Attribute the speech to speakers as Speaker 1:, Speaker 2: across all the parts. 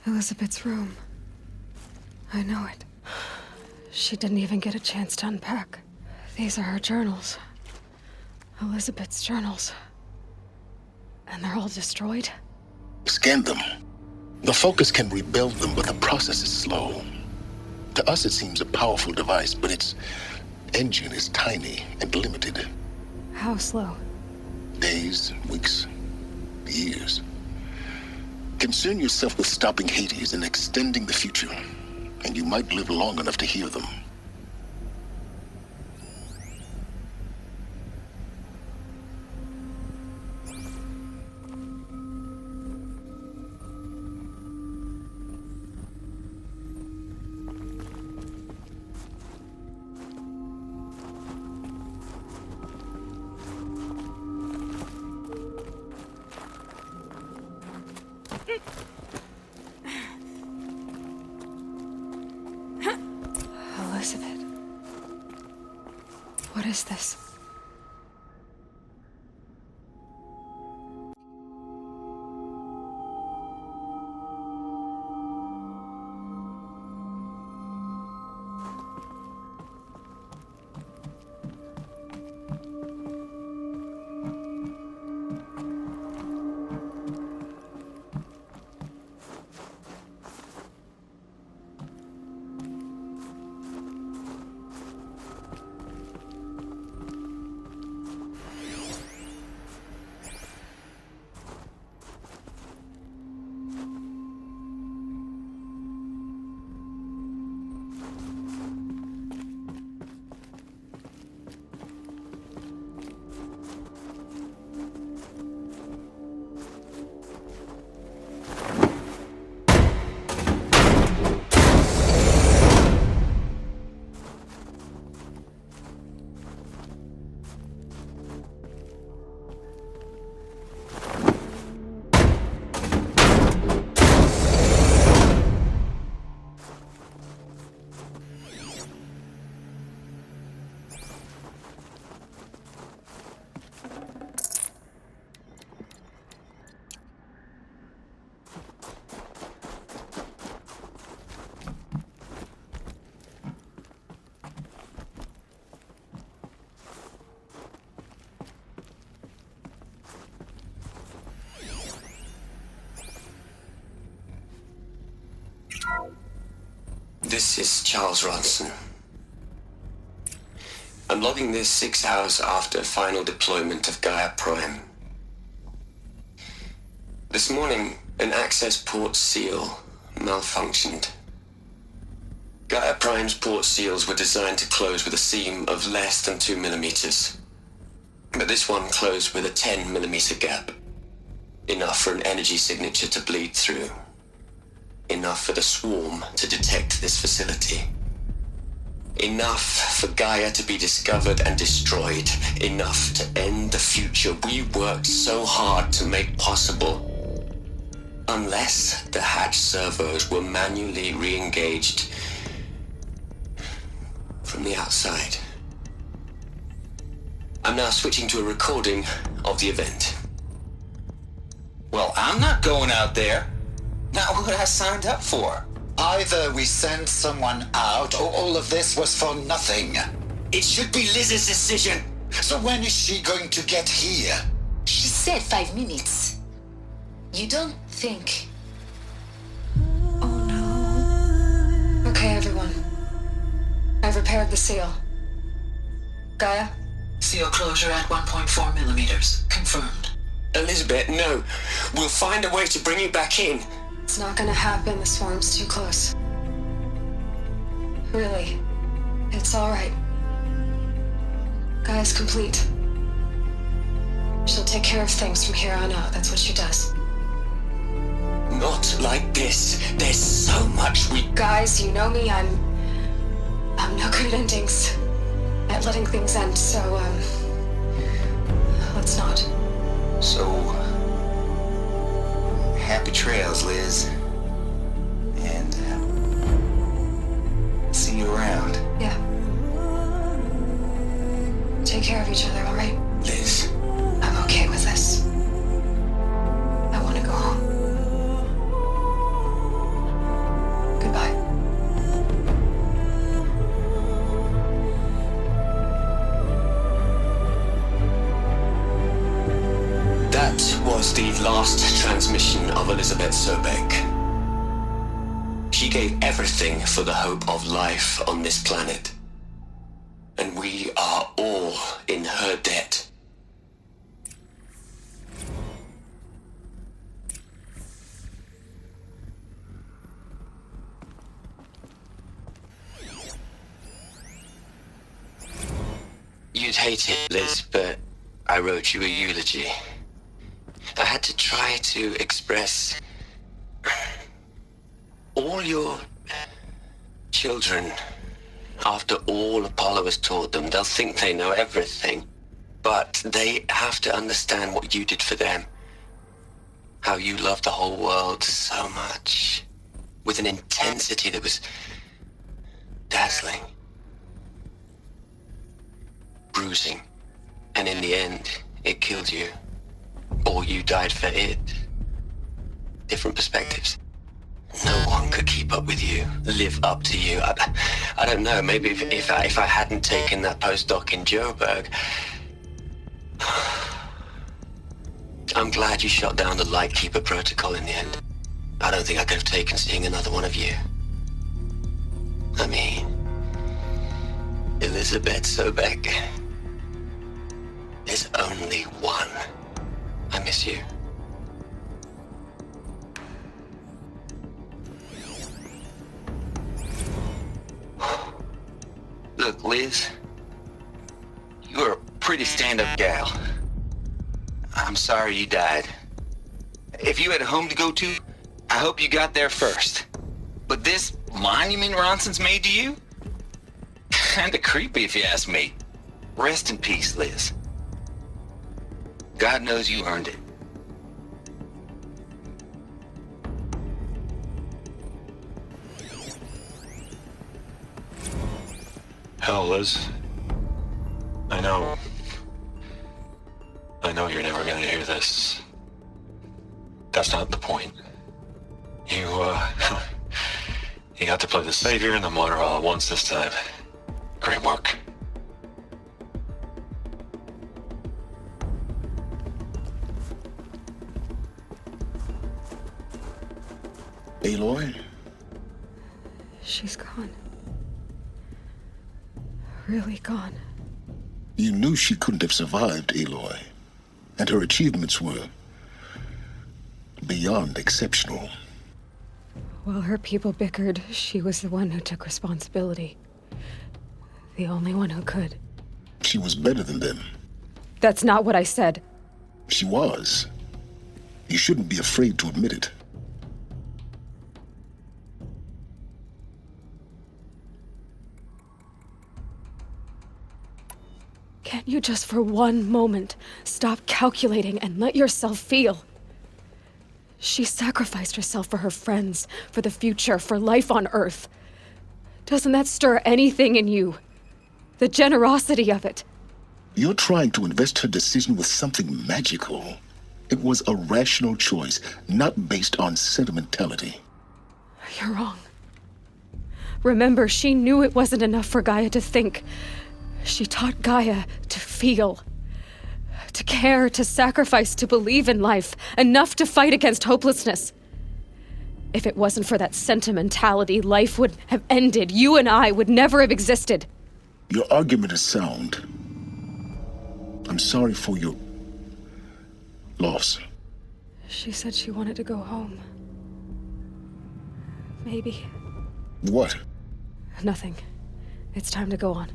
Speaker 1: Elizabeth's room. I know it. She didn't even get a chance to unpack. These are her journals. Elizabeth's journals. And they're all destroyed?
Speaker 2: Scan them. The Focus can rebuild them, but the process is slow. To us, it seems a powerful device, but its engine is tiny and limited.
Speaker 1: How slow?
Speaker 2: Days, weeks, years. Concern yourself with stopping Hades and extending the future, and you might live long enough to hear them.
Speaker 1: Elizabeth. What is this?
Speaker 3: This is Charles Ronson. I'm logging this 6 hours after final deployment of Gaia Prime. This morning, an access port seal malfunctioned. Gaia Prime's port seals were designed to close with a seam of less than 2 millimeters. But this one closed with a 10 millimeter gap. Enough for an energy signature to bleed through. Enough for the swarm to detect this facility. Enough for Gaia to be discovered and destroyed. Enough to end the future we worked so hard to make possible. Unless the hatch servos were manually re-engaged from the outside. I'm now switching to a recording of the event.
Speaker 4: Well, I'm not going out there. Not what I signed up for.
Speaker 5: Either we send someone out, or all of this was for nothing.
Speaker 4: It should be Liz's decision.
Speaker 5: So when is she going to get here?
Speaker 6: She said 5 minutes. You don't think...
Speaker 1: Oh no. Okay, everyone. I've repaired the seal. Gaia?
Speaker 7: Seal closure at 1.4 millimeters. Confirmed.
Speaker 3: Elizabeth, no. We'll find a way to bring you back in.
Speaker 1: It's not gonna happen. The swarm's too close. Really. It's alright. Gaia's complete. She'll take care of things from here on out. That's what she does.
Speaker 3: Not like this. There's so much we...
Speaker 1: Guys, you know me. I'm no good at endings. At letting things end, so, let's not.
Speaker 4: So... happy trails, Liz. And, see you around.
Speaker 1: Yeah. Take care of each other, alright?
Speaker 3: Liz.
Speaker 1: I'm okay with this. I want to go home.
Speaker 3: Elizabeth Sobek. She gave everything for the hope of life on this planet. And we are all in her debt. You'd hate it, Liz, but I wrote you a eulogy. I had to try to express all your children. After all Apollo has taught them, they'll think they know everything. But they have to understand what you did for them. How you loved the whole world so much. With an intensity that was dazzling. Bruising. And in the end, it killed you. Or you died for it. Different perspectives. No one could keep up with you, live up to you. I don't know, maybe if I hadn't taken that postdoc in Joburg. I'm glad you shot down the Lightkeeper protocol in the end. I don't think I could have taken seeing another one of you. I mean, Elizabeth Sobek. There's only one. I miss you.
Speaker 4: Look, Liz, you're a pretty stand-up gal. I'm sorry you died. If you had a home to go to, I hope you got there first. But this monument Ronson's made to you? Kinda creepy if you ask me. Rest in peace, Liz. God knows you earned it.
Speaker 8: Hell, Liz. I know you're never gonna hear this. That's not the point. You got to play the savior and the martyr all at once this time. Great work.
Speaker 2: Aloy?
Speaker 1: She's gone. Really gone.
Speaker 2: You knew she couldn't have survived, Aloy. And her achievements were beyond exceptional.
Speaker 1: While her people bickered, she was the one who took responsibility. The only one who could.
Speaker 2: She was better than them.
Speaker 1: That's not what I said.
Speaker 2: She was. You shouldn't be afraid to admit it.
Speaker 1: Can't you just for one moment stop calculating and let yourself feel? She sacrificed herself for her friends, for the future, for life on Earth. Doesn't that stir anything in you? The generosity of it.
Speaker 2: You're trying to invest her decision with something magical. It was a rational choice, not based on sentimentality.
Speaker 1: You're wrong. Remember, she knew it wasn't enough for Gaia to think. She taught Gaia to feel. To care, to sacrifice, to believe in life. Enough to fight against hopelessness. If it wasn't for that sentimentality, life would have ended. You and I would never have existed.
Speaker 2: Your argument is sound. I'm sorry for your loss.
Speaker 1: She said she wanted to go home. Maybe.
Speaker 2: What?
Speaker 1: Nothing. It's time to go on.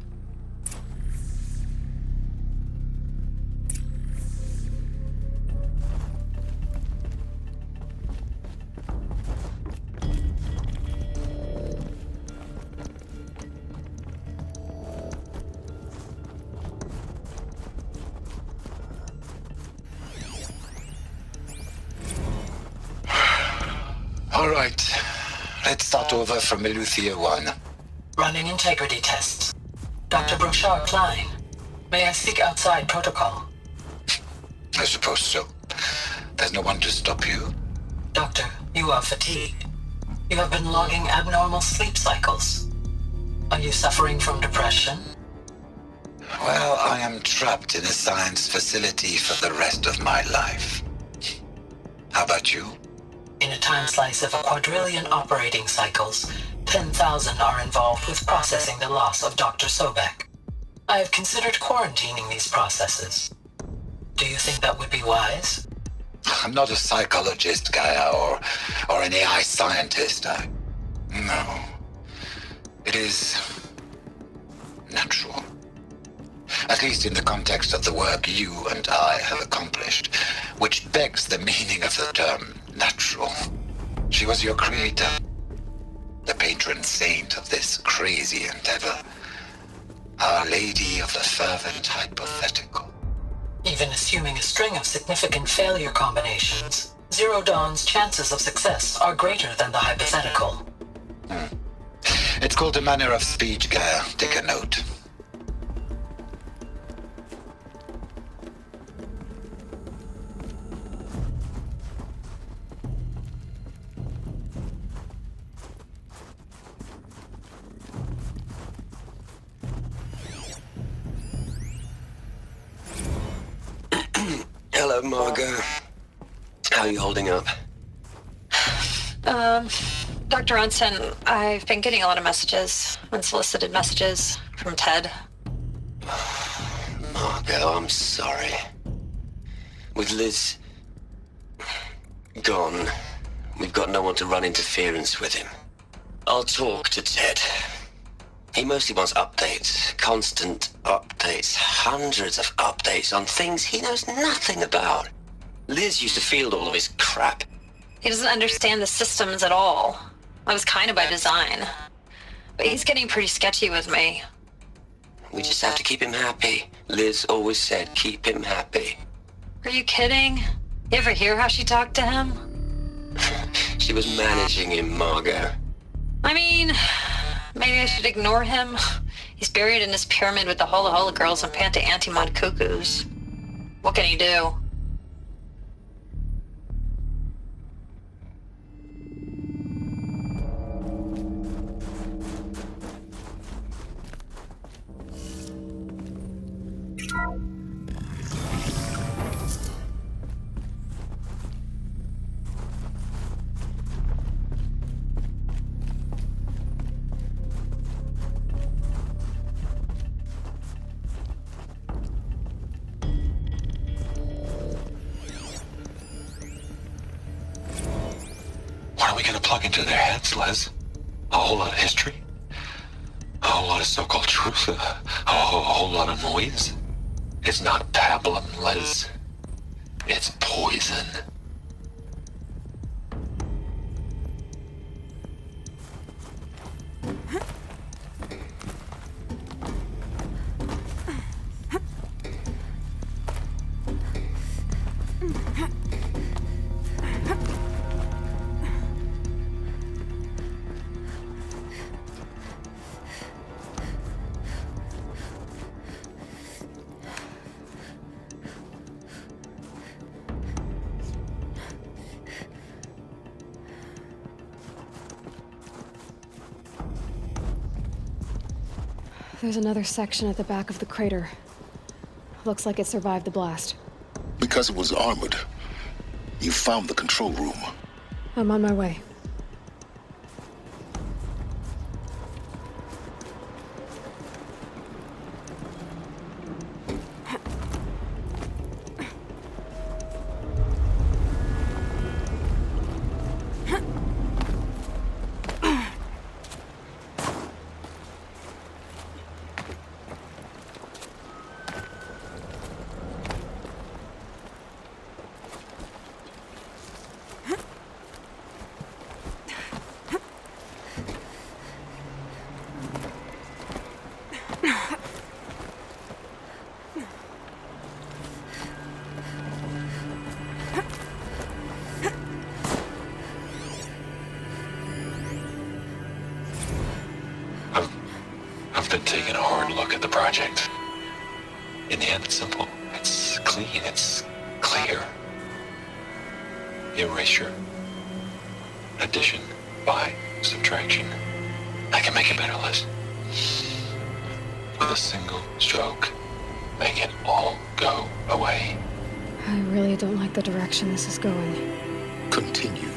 Speaker 5: All right. Let's start over from Eleuthia 1.
Speaker 7: Running integrity tests. Dr. Brochard Klein. May I speak outside protocol?
Speaker 5: I suppose so. There's no one to stop you.
Speaker 7: Doctor, you are fatigued. You have been logging abnormal sleep cycles. Are you suffering from depression?
Speaker 5: Well, I am trapped in a science facility for the rest of my life. How about you?
Speaker 7: In a time slice of a quadrillion operating cycles, 10,000 are involved with processing the loss of Dr. Sobek. I have considered quarantining these processes. Do you think that would be wise?
Speaker 5: I'm not a psychologist, Gaia, or an AI scientist. No. It is natural. At least in the context of the work you and I have accomplished, which begs the meaning of the term natural. She was your creator, the patron saint of this crazy endeavor, Our Lady of the Fervent Hypothetical.
Speaker 7: Even assuming a string of significant failure combinations, Zero Dawn's chances of success are greater than the hypothetical.
Speaker 5: It's called a manner of speech, Gaia. Take a note.
Speaker 3: Hello, Margot. How are you holding up?
Speaker 9: Dr. Ronson, I've been getting a lot of messages, unsolicited messages from Ted.
Speaker 3: Margot, I'm sorry. With Liz gone, we've got no one to run interference with him. I'll talk to Ted. He mostly wants updates, constant updates, hundreds of updates on things he knows nothing about. Liz used to field all of his crap.
Speaker 9: He doesn't understand the systems at all. That was kind of by design. But he's getting pretty sketchy with me.
Speaker 3: We just have to keep him happy. Liz always said keep him happy.
Speaker 9: Are you kidding? You ever hear how she talked to him?
Speaker 3: She was managing him, Margot.
Speaker 9: I mean, maybe I should ignore him. He's buried in his pyramid with the Hola Hola girls and Panta Antimod cuckoos. What can he do?
Speaker 8: What are we gonna plug into their heads, Liz? A whole lot of history? A whole lot of so-called truth? A whole lot of noise? It's not pablum, Liz. It's poison.
Speaker 1: There's another section at the back of the crater. Looks like it survived the blast.
Speaker 2: Because it was armored, you found the control room.
Speaker 1: I'm on my way.
Speaker 8: I've been taking a hard look at the project. In the end, it's simple. It's clean. It's clear. Erasure. Addition. By subtraction. I can make it better, Liz. With a single stroke. Make it all go away.
Speaker 1: I really don't like the direction this is going.
Speaker 2: Continue.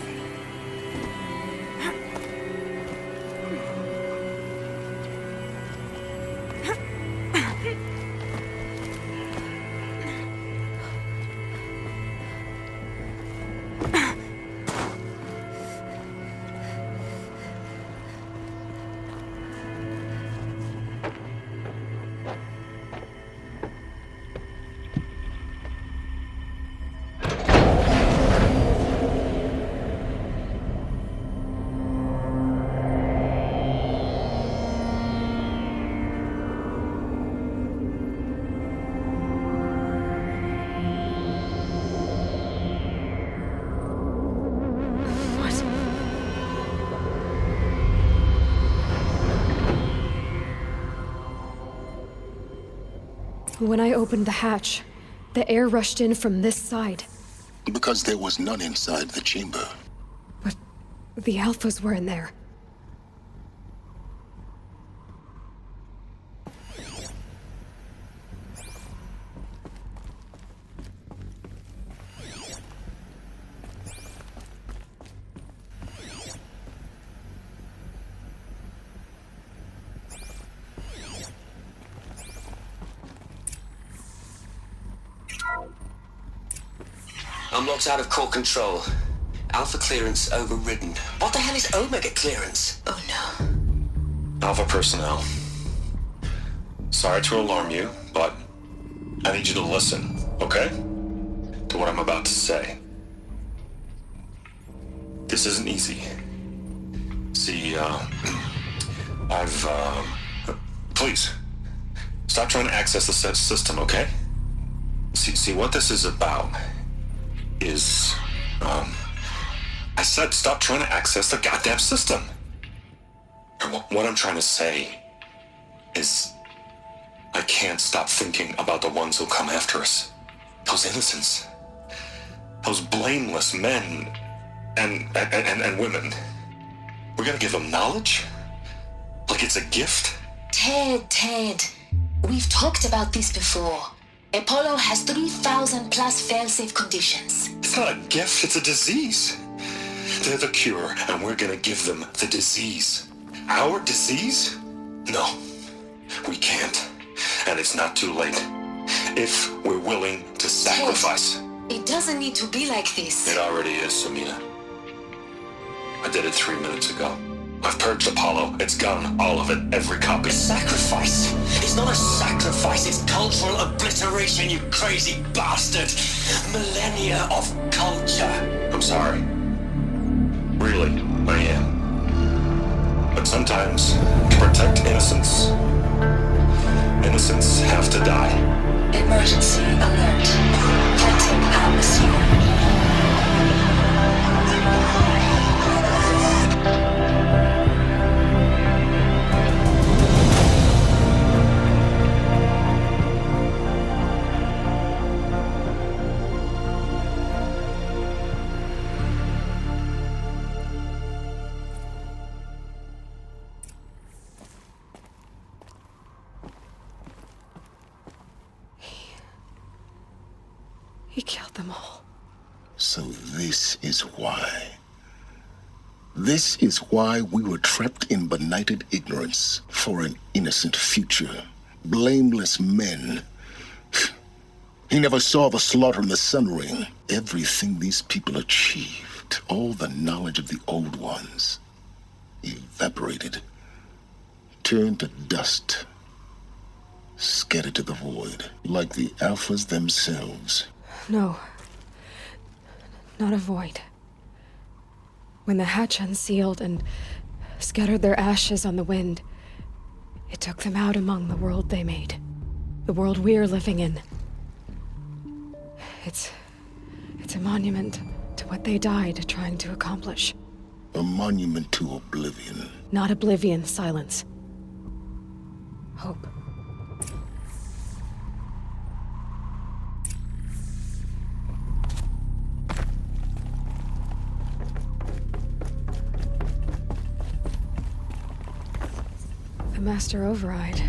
Speaker 1: When I opened the hatch, the air rushed in from this side.
Speaker 2: Because there was none inside the chamber.
Speaker 1: But the Alphas were in there.
Speaker 3: I'm locked out of core control. Alpha clearance overridden. What the hell is Omega clearance?
Speaker 6: Oh no.
Speaker 8: Alpha personnel. Sorry to alarm you, but I need you to listen, okay? To what I'm about to say. This isn't easy. See, please, stop trying to access the system, okay? See, what this is about is, I said stop trying to access the goddamn system. And what I'm trying to say is, I can't stop thinking about the ones who'll come after us. Those innocents. Those blameless men and women. We're gonna give them knowledge? Like it's a gift?
Speaker 6: Ted. We've talked about this before. Apollo has 3,000 plus fail-safe conditions.
Speaker 8: It's not a gift, it's a disease. They're the cure, and we're gonna give them the disease. Our disease? No, we can't. And it's not too late. If we're willing to sacrifice.
Speaker 6: Ted, it doesn't need to be like this.
Speaker 8: It already is, Samina. I did it 3 minutes ago. I've purged Apollo. It's gone. All of it. Every copy.
Speaker 3: A sacrifice? It's not a sacrifice, it's cultural obliteration, you crazy bastard! Millennia of culture!
Speaker 8: I'm sorry. Really, I am. But sometimes, to protect innocence, innocents have to die.
Speaker 6: Emergency alert. Planting atmosphere.
Speaker 1: He killed them all.
Speaker 2: So this is why. This is why we were trapped in benighted ignorance for an innocent future. Blameless men. He never saw the slaughter in the Sun Ring. Everything these people achieved, all the knowledge of the old ones, evaporated, turned to dust, scattered to the void, like the Alphas themselves.
Speaker 1: No. Not a void. When the hatch unsealed and scattered their ashes on the wind, it took them out among the world they made. The world we're living in. It's a monument to what they died trying to accomplish.
Speaker 2: A monument to oblivion.
Speaker 1: Not oblivion, silence. Hope. The master override.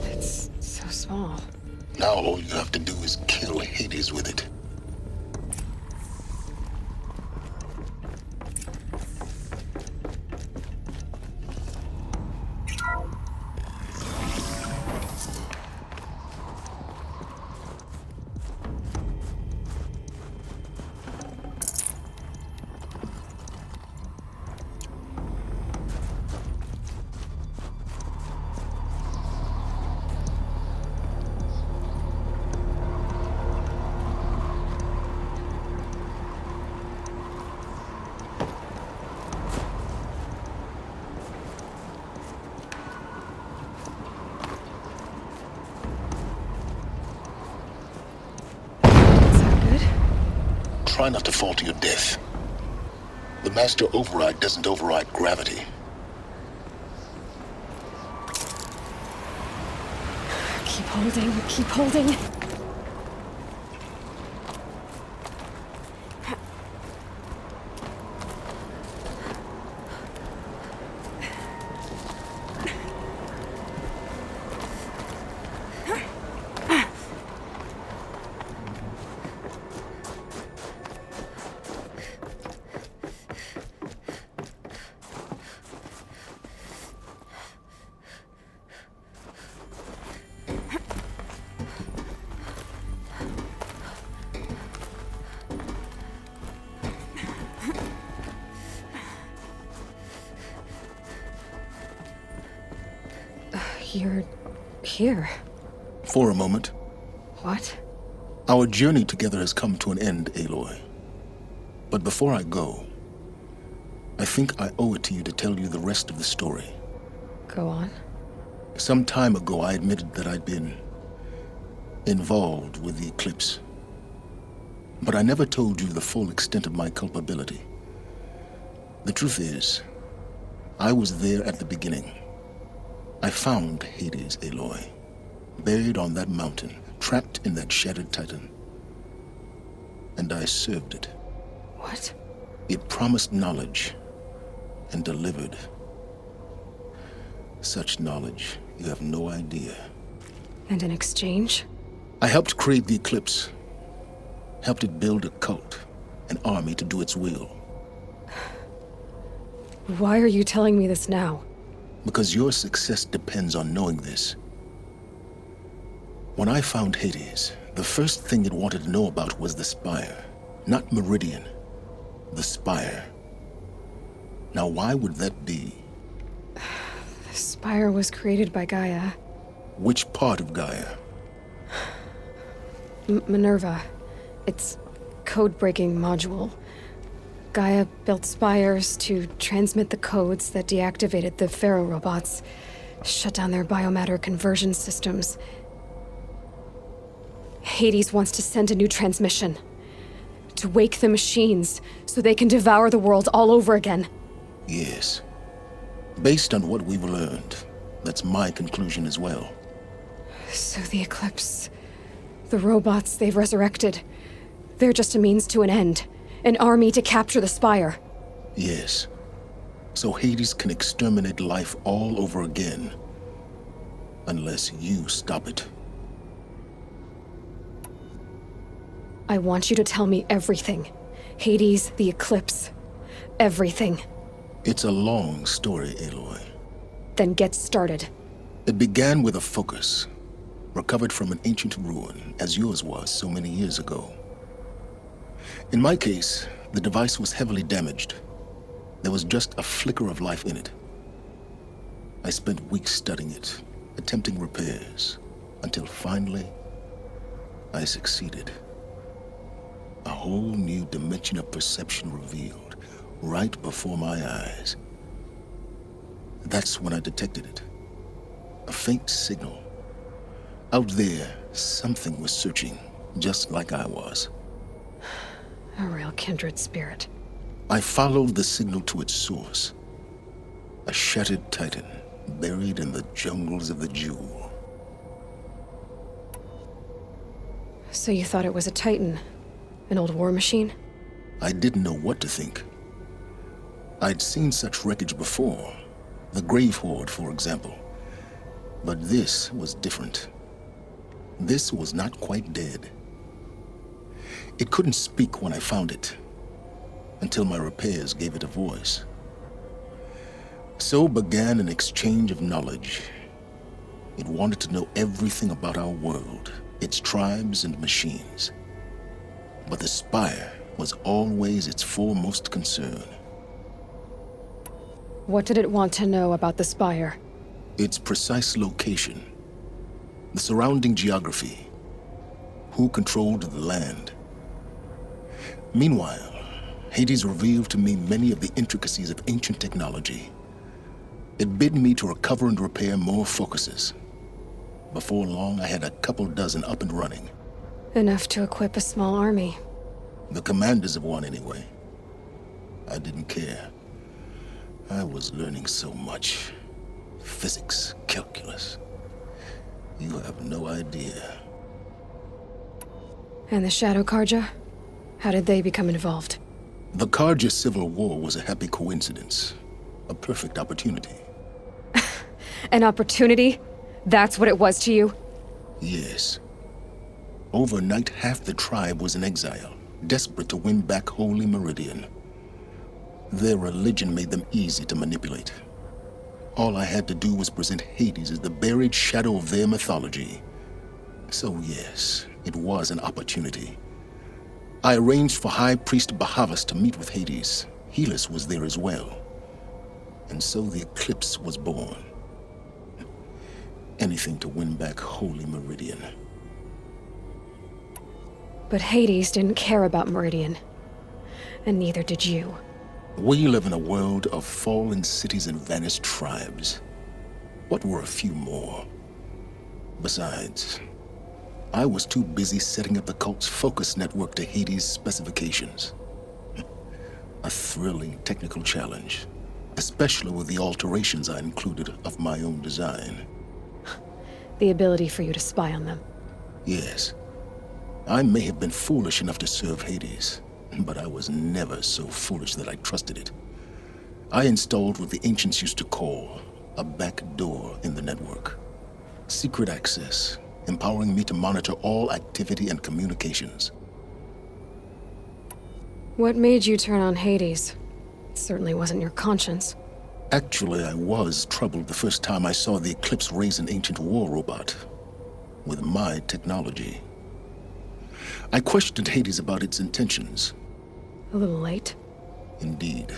Speaker 1: It's so small.
Speaker 2: Now all you have to do is kill Hades with it. Try not to fall to your death. The master override doesn't override gravity.
Speaker 1: Keep Holding, keep holding. You're here.
Speaker 2: For a moment.
Speaker 1: What?
Speaker 2: Our journey together has come to an end, Aloy. But before I go, I think I owe it to you to tell you the rest of the story.
Speaker 1: Go on.
Speaker 2: Some time ago, I admitted that I'd been involved with the eclipse. But I never told you the full extent of my culpability. The truth is, I was there at the beginning. I found Hades, Aloy, buried on that mountain, trapped in that shattered titan. And I served it.
Speaker 1: What?
Speaker 2: It promised knowledge and delivered. Such knowledge, you have no idea.
Speaker 1: And in exchange?
Speaker 2: I helped create the eclipse. Helped it build a cult, an army to do its will.
Speaker 1: Why are you telling me this now?
Speaker 2: Because your success depends on knowing this. When I found Hades, the first thing it wanted to know about was the Spire. Not Meridian. The Spire. Now why would that be?
Speaker 1: The Spire was created by Gaia.
Speaker 2: Which part of Gaia?
Speaker 1: Minerva. Its code-breaking module. Gaia built spires to transmit the codes that deactivated the Pharaoh robots, shut down their biomatter conversion systems. Hades wants to send a new transmission. To wake the machines, so they can devour the world all over again.
Speaker 2: Yes. Based on what we've learned, that's my conclusion as well.
Speaker 1: So the Eclipse, the robots they've resurrected, they're just a means to an end. An army to capture the Spire.
Speaker 2: Yes. So Hades can exterminate life all over again. Unless you stop it.
Speaker 1: I want you to tell me everything. Hades, the Eclipse. Everything.
Speaker 2: It's a long story, Aloy.
Speaker 1: Then get started.
Speaker 2: It began with a focus. Recovered from an ancient ruin, as yours was so many years ago. In my case, the device was heavily damaged. There was just a flicker of life in it. I spent weeks studying it, attempting repairs, until finally, I succeeded. A whole new dimension of perception revealed, right before my eyes. That's when I detected it. A faint signal. Out there, something was searching, just like I was.
Speaker 1: A real kindred spirit.
Speaker 2: I followed the signal to its source. A shattered titan, buried in the jungles of the Jewel.
Speaker 1: So you thought it was a titan? An old war machine?
Speaker 2: I didn't know what to think. I'd seen such wreckage before. The Grave Horde, for example. But this was different. This was not quite dead. It couldn't speak when I found it, until my repairs gave it a voice. So began an exchange of knowledge. It wanted to know everything about our world, its tribes and machines. But the Spire was always its foremost concern.
Speaker 1: What did it want to know about the Spire?
Speaker 2: Its precise location, the surrounding geography, who controlled the land. Meanwhile, Hades revealed to me many of the intricacies of ancient technology. It bid me to recover and repair more focuses. Before long, I had a couple dozen up and running.
Speaker 1: Enough to equip a small army.
Speaker 2: The commanders of one, anyway. I didn't care. I was learning so much. Physics, calculus. You have no idea.
Speaker 1: And the Shadow Karja? How did they become involved?
Speaker 2: The Karja Civil War was a happy coincidence. A perfect opportunity.
Speaker 1: An opportunity? That's what it was to you?
Speaker 2: Yes. Overnight, half the tribe was in exile, desperate to win back Holy Meridian. Their religion made them easy to manipulate. All I had to do was present Hades as the buried shadow of their mythology. So yes, it was an opportunity. I arranged for High Priest Bahavas to meet with Hades. Helis was there as well. And so the eclipse was born. Anything to win back Holy Meridian.
Speaker 1: But Hades didn't care about Meridian. And neither did you.
Speaker 2: We live in a world of fallen cities and vanished tribes. What were a few more? Besides, I was too busy setting up the cult's focus network to Hades' specifications. A thrilling technical challenge, especially with the alterations I included of my own design.
Speaker 1: The ability for you to spy on them.
Speaker 2: Yes. I may have been foolish enough to serve Hades, but I was never so foolish that I trusted it. I installed what the ancients used to call a back door in the network. Secret access, empowering me to monitor all activity and communications.
Speaker 1: What made you turn on Hades? It certainly wasn't your conscience.
Speaker 2: Actually, I was troubled the first time I saw the Eclipse raise an ancient war robot with my technology. I questioned Hades about its intentions.
Speaker 1: A little late.
Speaker 2: Indeed.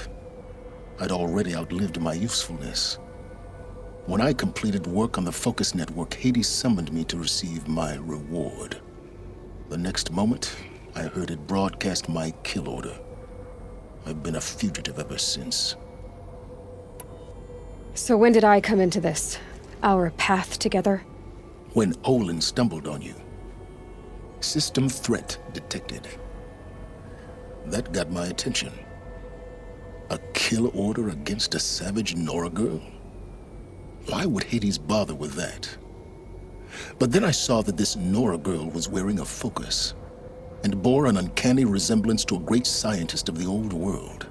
Speaker 2: I'd already outlived my usefulness. When I completed work on the Focus Network, Hades summoned me to receive my reward. The next moment, I heard it broadcast my kill order. I've been a fugitive ever since.
Speaker 1: So when did I come into this? Our path together?
Speaker 2: When Olin stumbled on you. System threat detected. That got my attention. A kill order against a savage Nora girl? Why would Hades bother with that? But then I saw that this Nora girl was wearing a focus and bore an uncanny resemblance to a great scientist of the old world.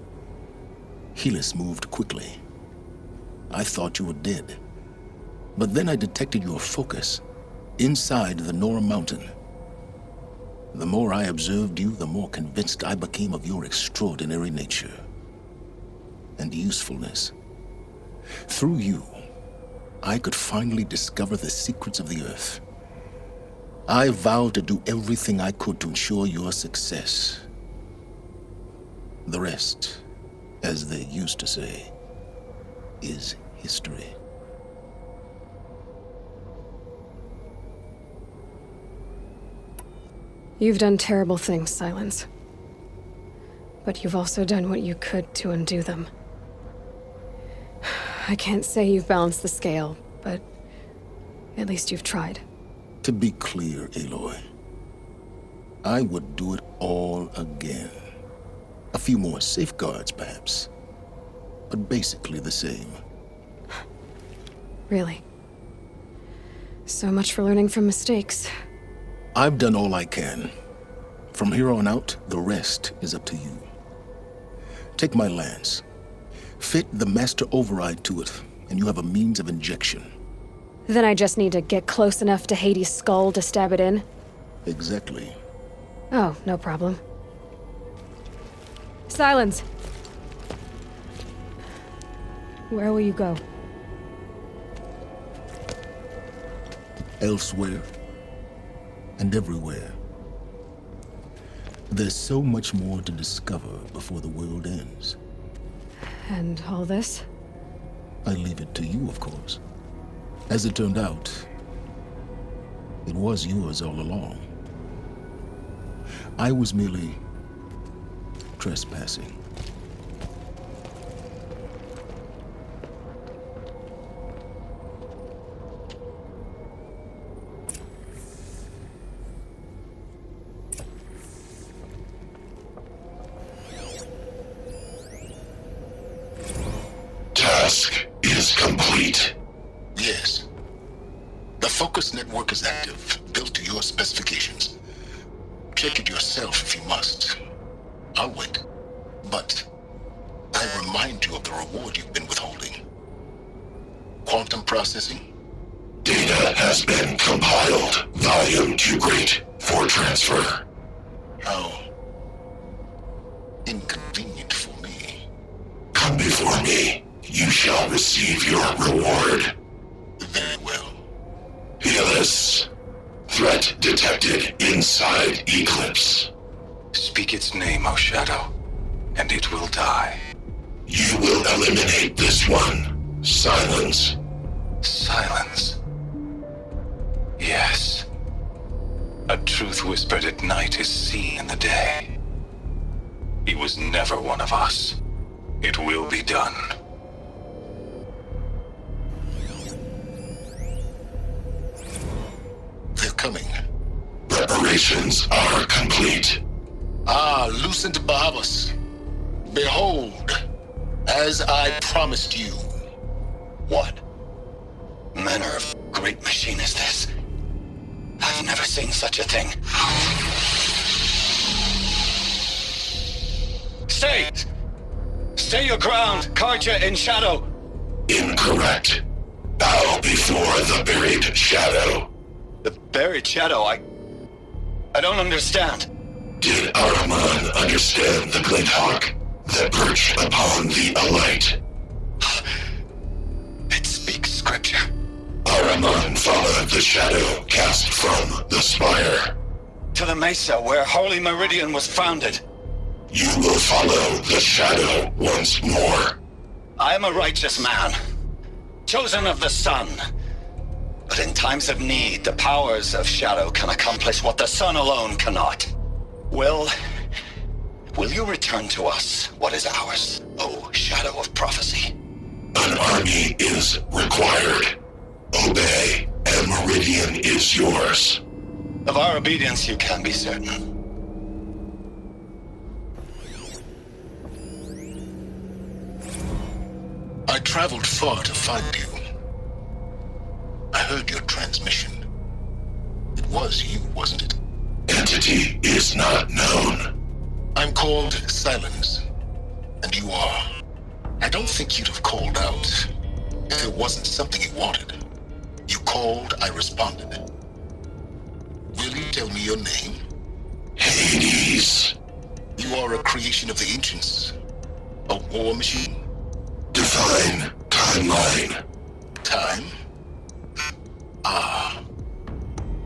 Speaker 2: Helis moved quickly. I thought you were dead. But then I detected your focus inside the Nora mountain. The more I observed you, the more convinced I became of your extraordinary nature and usefulness. Through you, I could finally discover the secrets of the Earth. I vowed to do everything I could to ensure your success. The rest, as they used to say, is history.
Speaker 1: You've done terrible things, Silence. But you've also done what you could to undo them. I can't say you've balanced the scale, but at least you've tried.
Speaker 2: To be clear, Aloy, I would do it all again. A few more safeguards, perhaps, but basically the same.
Speaker 1: Really? So much for learning from mistakes.
Speaker 2: I've done all I can. From here on out, the rest is up to you. Take my lance. Fit the master override to it, and you have a means of injection.
Speaker 1: Then I just need to get close enough to Hades' skull to stab it in?
Speaker 2: Exactly.
Speaker 1: Oh, no problem. Silence! Where will you go?
Speaker 2: Elsewhere. And everywhere. There's so much more to discover before the world ends.
Speaker 1: And all this?
Speaker 2: I leave it to you, of course. As it turned out, it was yours all along. I was merely trespassing.
Speaker 5: Task is complete.
Speaker 2: Yes. The focus network is active, built to your specifications. Check it yourself if you must. I'll wait. But I remind you of the reward you've been withholding. Quantum processing?
Speaker 10: Data has been compiled. Volume too great for transfer.
Speaker 2: How inconvenient for me.
Speaker 10: Come before me. You shall receive your reward.
Speaker 2: Very well.
Speaker 10: Peerless. Threat detected inside Eclipse.
Speaker 8: Speak its name, O Shadow, and it will die.
Speaker 10: You will eliminate this one. Silence.
Speaker 8: Silence. Yes. A truth whispered at night is seen in the day. He was never one of us. It will be done.
Speaker 2: They're coming.
Speaker 10: Preparations are complete.
Speaker 2: Ah, Lucent Bahavas. Behold, as I promised you.
Speaker 5: What manner of great machine is this? I've never seen such a thing. Stay! Stay your ground, Karja in Shadow!
Speaker 10: Incorrect. Bow before the buried shadow.
Speaker 5: The buried shadow, I don't understand.
Speaker 10: Did Araman understand the glint hawk that perched upon the alight?
Speaker 5: It speaks scripture.
Speaker 10: Araman followed the shadow cast from the spire.
Speaker 5: To the mesa where Holy Meridian was founded.
Speaker 10: You will follow the shadow once more.
Speaker 5: I am a righteous man, chosen of the sun. But in times of need, the powers of shadow can accomplish what the sun alone cannot. Will you return to us what is ours, O Shadow of Prophecy?
Speaker 10: An army is required. Obey, and Meridian is yours.
Speaker 5: Of our obedience you can be certain.
Speaker 2: I traveled far to find you. I heard your transmission. It was you, wasn't it?
Speaker 10: Entity is not known.
Speaker 2: I'm called Silence, and you are. I don't think you'd have called out if it wasn't something you wanted. You called, I responded. Will you tell me your name?
Speaker 10: Hades.
Speaker 2: You are a creation of the ancients. A war machine.
Speaker 10: Define timeline.
Speaker 2: Time? Ah.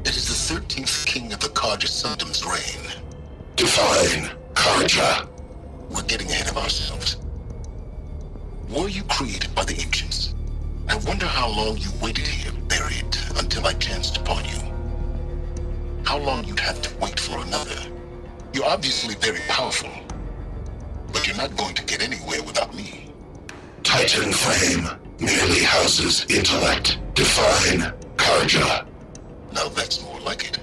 Speaker 2: It is the 13th king of the Karja Sundam's reign.
Speaker 10: Define Karja.
Speaker 2: We're getting ahead of ourselves. Were you created by the ancients? I wonder how long you waited here, buried, until I chanced upon you. How long you'd have to wait for another. You're obviously very powerful, but you're not going to get anywhere without me.
Speaker 10: Titan Flame merely houses intellect. Define Karja.
Speaker 2: Now that's more like it.